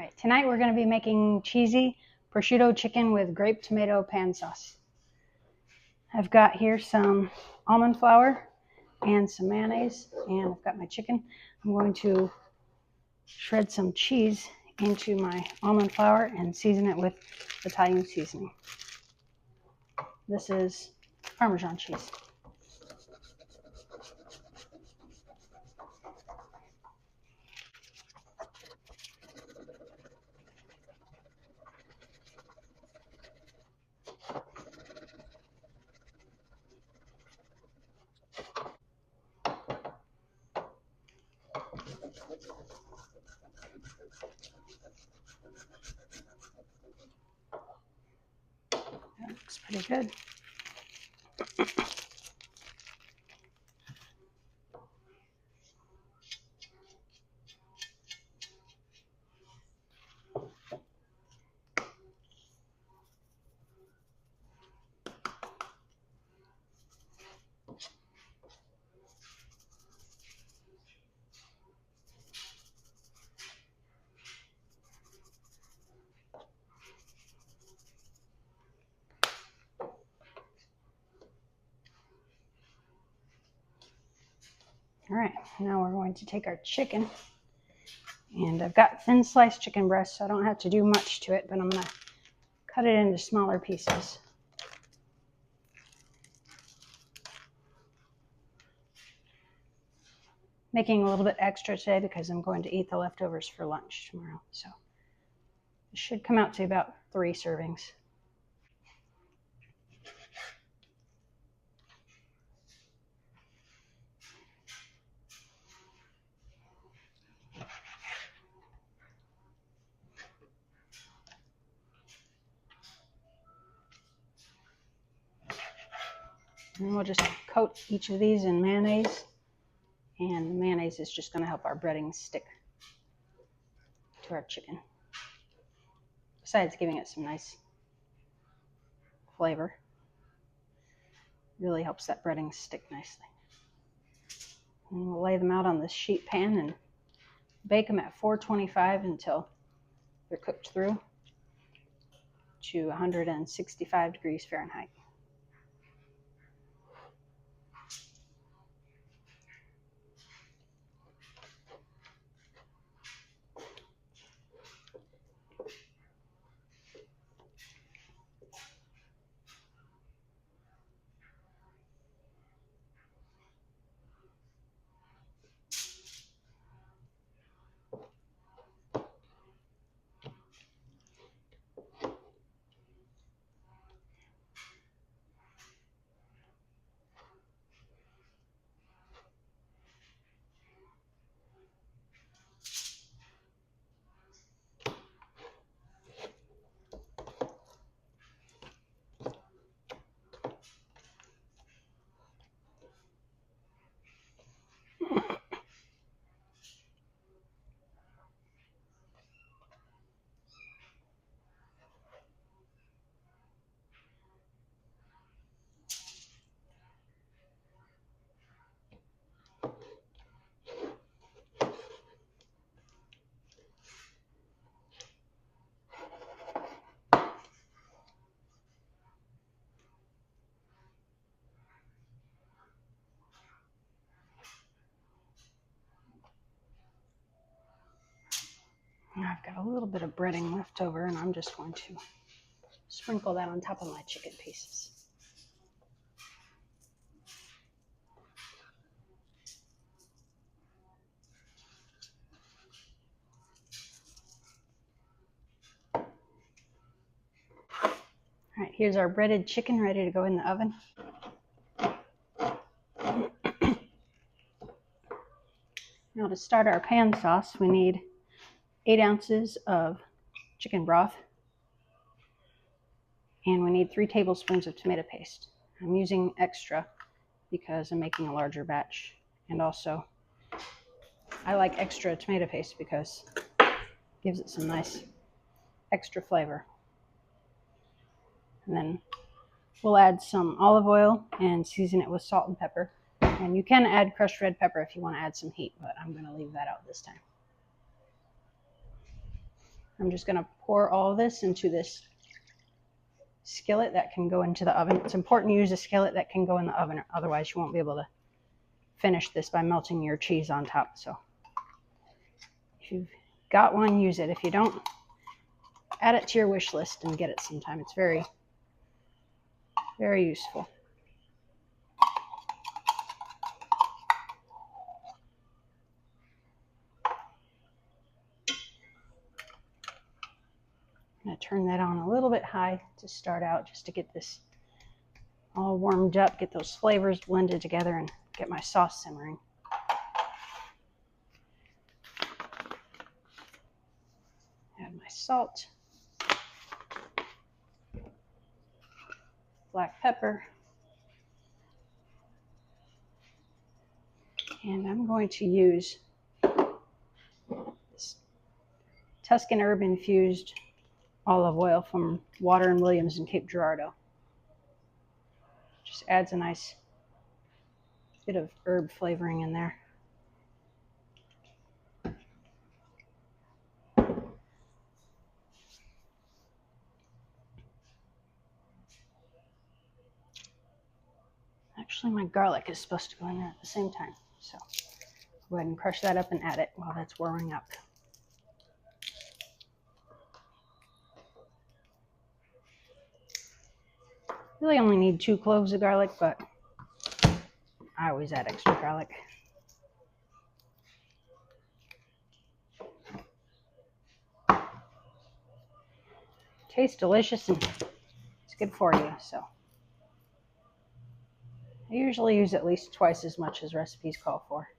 right, tonight we're going to be making cheesy prosciutto chicken with grape tomato pan sauce. I've got here some almond flour and some mayonnaise, and I've got my chicken. I'm going to shred some cheese into my almond flour and season it with Italian seasoning. This is Parmesan cheese. That looks pretty good. All right, now we're going to take our chicken, and I've got thin sliced chicken breast, so I don't have to do much to it, but I'm going to cut it into smaller pieces. Making a little bit extra today because I'm going to eat the leftovers for lunch tomorrow, so it should come out to about 3 servings. And we'll just coat each of these in mayonnaise, and the mayonnaise is just going to help our breading stick to our chicken, besides giving it some nice flavor. Really helps that breading stick nicely. And we'll lay them out on this sheet pan and bake them at 425 until they're cooked through to 165 degrees Fahrenheit. I've got a little bit of breading left over, and I'm just going to sprinkle that on top of my chicken pieces. All right, here's our breaded chicken ready to go in the oven. Now to start our pan sauce, we need 8 ounces of chicken broth, and we need 3 tablespoons of tomato paste. I'm using extra because I'm making a larger batch, and also I like extra tomato paste because it gives it some nice extra flavor. And then we'll add some olive oil and season it with salt and pepper. And you can add crushed red pepper if you want to add some heat, but I'm going to leave that out this time. I'm just going to pour all this into this skillet that can go into the oven. It's important to use a skillet that can go in the oven, otherwise you won't be able to finish this by melting your cheese on top. So if you've got one, use it. If you don't, add it to your wish list and get it sometime. It's very, very useful. I'm going to turn that on a little bit high to start out, just to get this all warmed up, get those flavors blended together, and get my sauce simmering. Add my salt, black pepper, and I'm going to use this Tuscan herb infused olive oil from Water & Williams in Cape Girardeau. Just adds a nice bit of herb flavoring in there. Actually, my garlic is supposed to go in there at the same time, so go ahead and crush that up and add it while that's warming up. Really only need 2 cloves of garlic, but I always add extra garlic. Tastes delicious and it's good for you, so I usually use at least twice as much as recipes call for.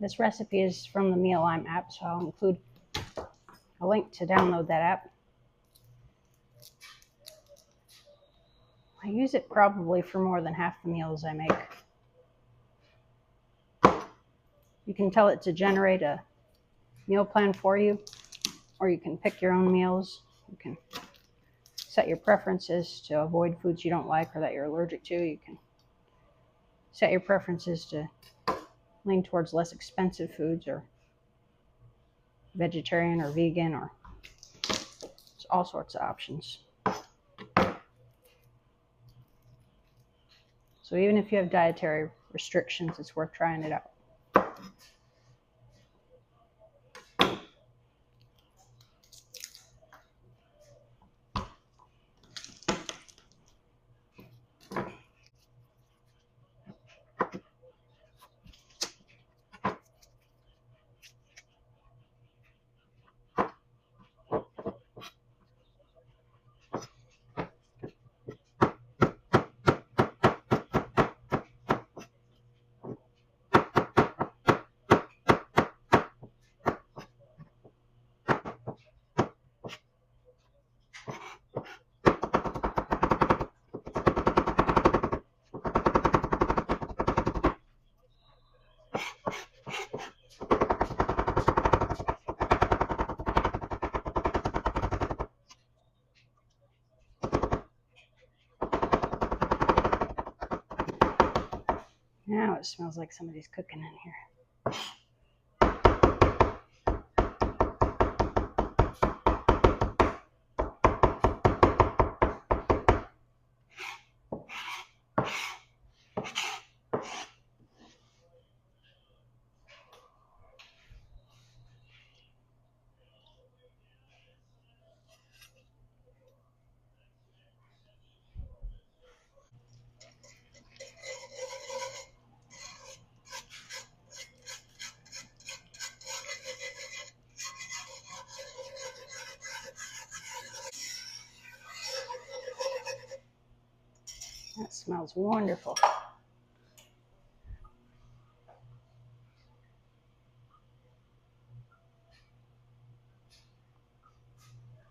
This recipe is from the Meal Lime app, so I'll include a link to download that app. I use it probably for more than half the meals I make. You can tell it to generate a meal plan for you, or you can pick your own meals. You can set your preferences to avoid foods you don't like or that you're allergic to. You can set your preferences to lean towards less expensive foods, or vegetarian or vegan, or there's all sorts of options. So even if you have dietary restrictions, it's worth trying it out. Now it smells like somebody's cooking in here. That smells wonderful.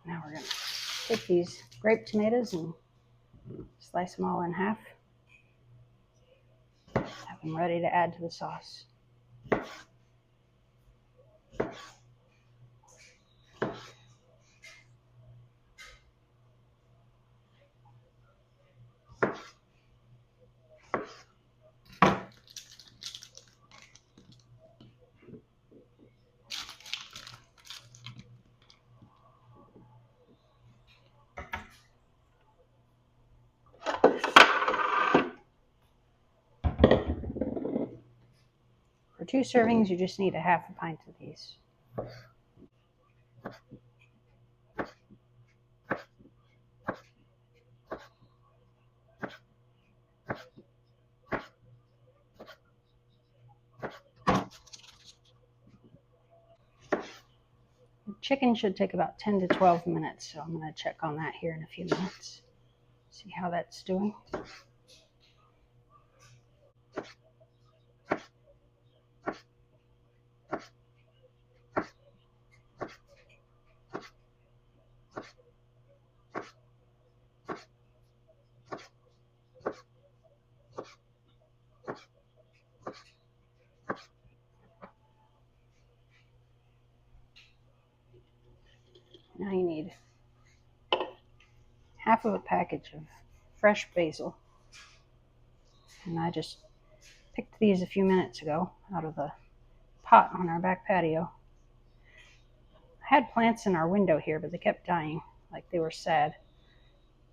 Now we're going to take these grape tomatoes and slice them all in half. Have them ready to add to the sauce. 2 servings, you just need a half a pint of these. Chicken should take about 10 to 12 minutes, so I'm going to check on that here in a few minutes. See how that's doing. Now you need half of a package of fresh basil. And I just picked these a few minutes ago out of the pot on our back patio. I had plants in our window here, but they kept dying, like they were sad.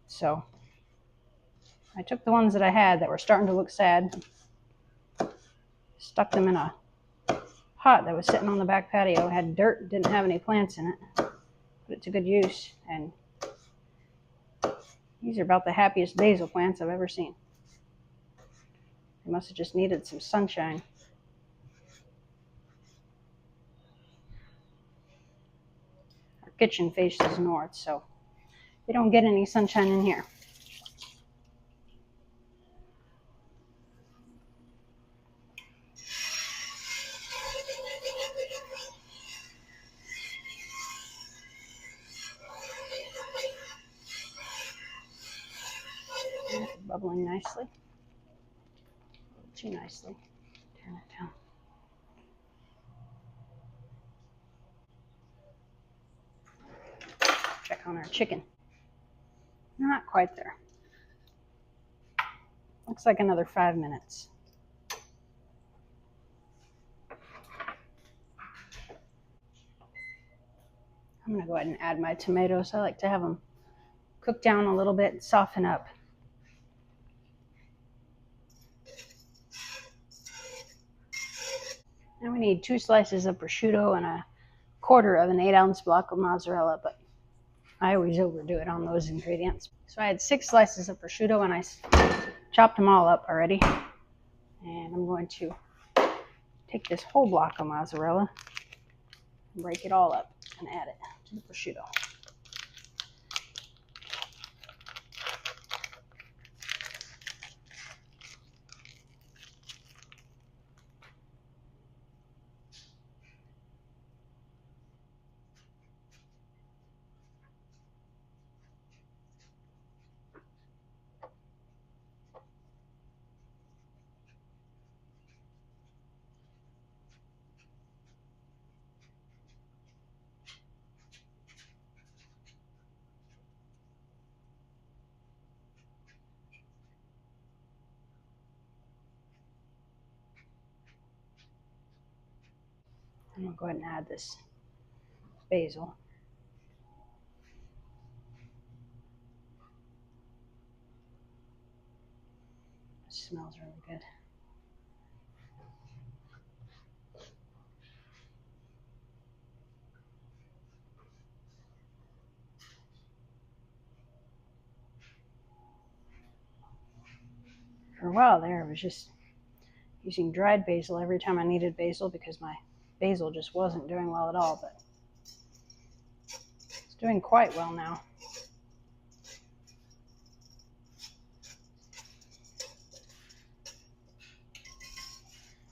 So I took the ones that I had that were starting to look sad, stuck them in a pot that was sitting on the back patio. It had dirt, didn't have any plants in it. Put it to good use, and these are about the happiest basil plants I've ever seen. They must have just needed some sunshine. Our kitchen faces north, so they don't get any sunshine in here. Bubbling nicely. Too nicely. Turn it down. Check on our chicken. Not quite there. Looks like another 5 minutes. I'm going to go ahead and add my tomatoes. I like to have them cook down a little bit and soften up. Now we need 2 slices of prosciutto and a quarter of an 8-ounce block of mozzarella, but I always overdo it on those ingredients. So I had 6 slices of prosciutto and I chopped them all up already. And I'm going to take this whole block of mozzarella and break it all up and add it to the prosciutto. I'm going to go ahead and add this basil. It smells really good. For a while there, I was just using dried basil every time I needed basil because my basil just wasn't doing well at all, but it's doing quite well now.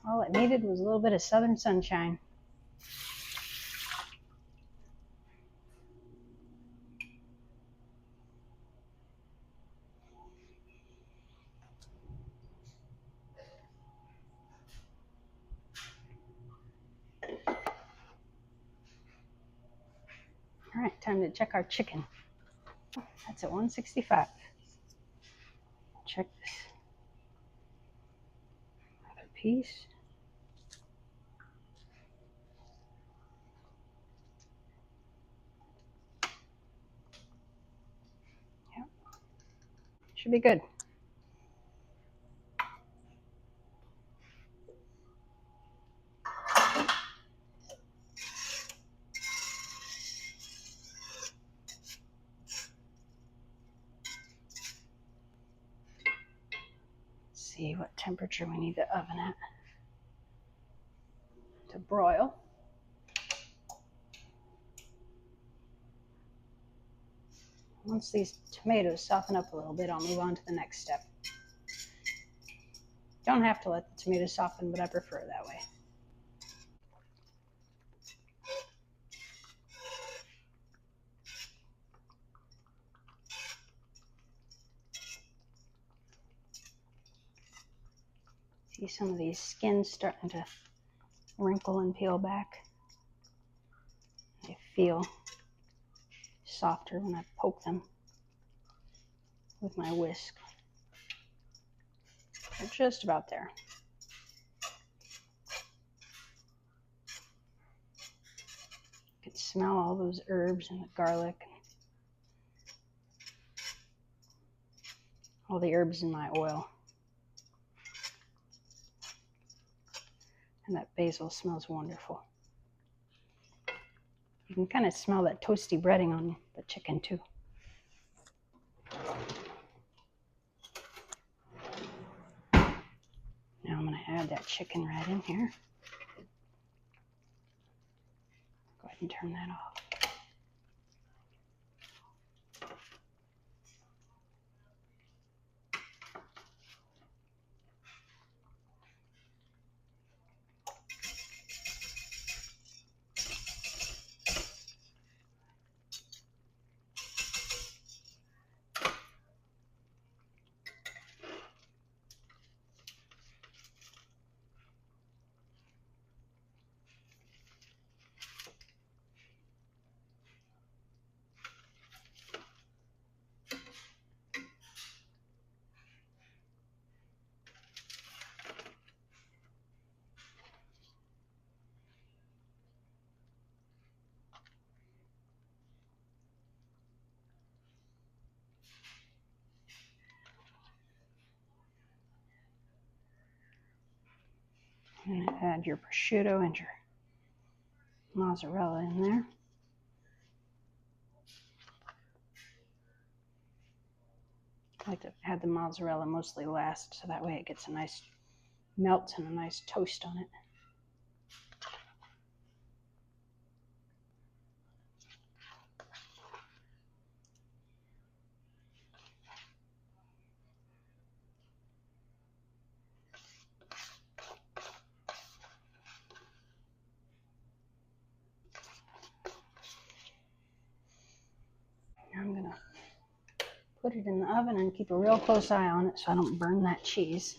All it needed was a little bit of southern sunshine. All right, time to check our chicken. That's at 165. Check this. Another piece. Yep. Should be good. see what temperature we need the oven at to broil. Once these tomatoes soften up a little bit, I'll move on to the next step. Don't have to let the tomatoes soften, but I prefer it that way. See some of these skins starting to wrinkle and peel back. They feel softer when I poke them with my whisk. They're just about there. You can smell all those herbs and the garlic. All the herbs in my oil. And that basil smells wonderful. You can kind of smell that toasty breading on the chicken too. Now I'm going to add that chicken right in here. Go ahead and turn that off. And add your prosciutto and your mozzarella in there. I like to add the mozzarella mostly last, so that way it gets a nice melt and a nice toast on it. I'm going to put it in the oven and keep a real close eye on it so I don't burn that cheese.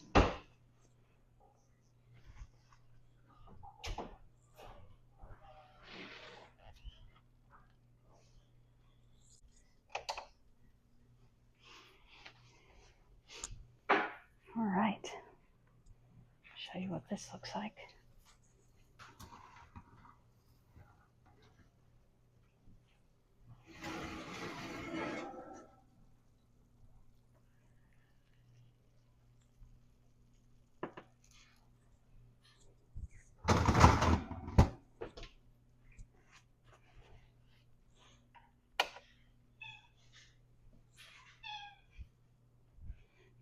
All right, show you what this looks like.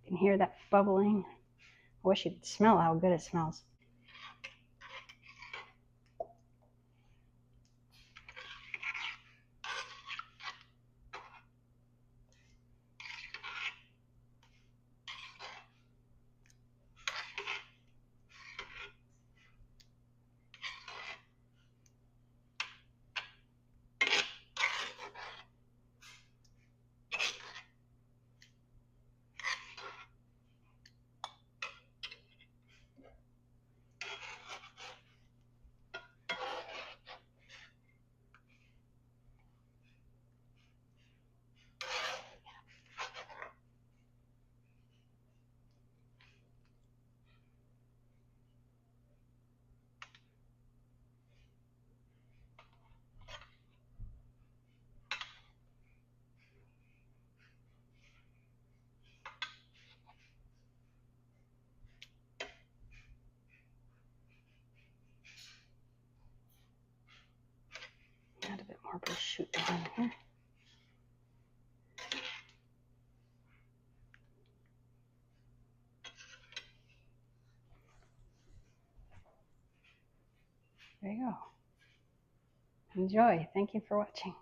You can hear that bubbling. I wish you could smell how good it smells. Add a bit more prosciutto in here. There you go. Enjoy. Thank you for watching.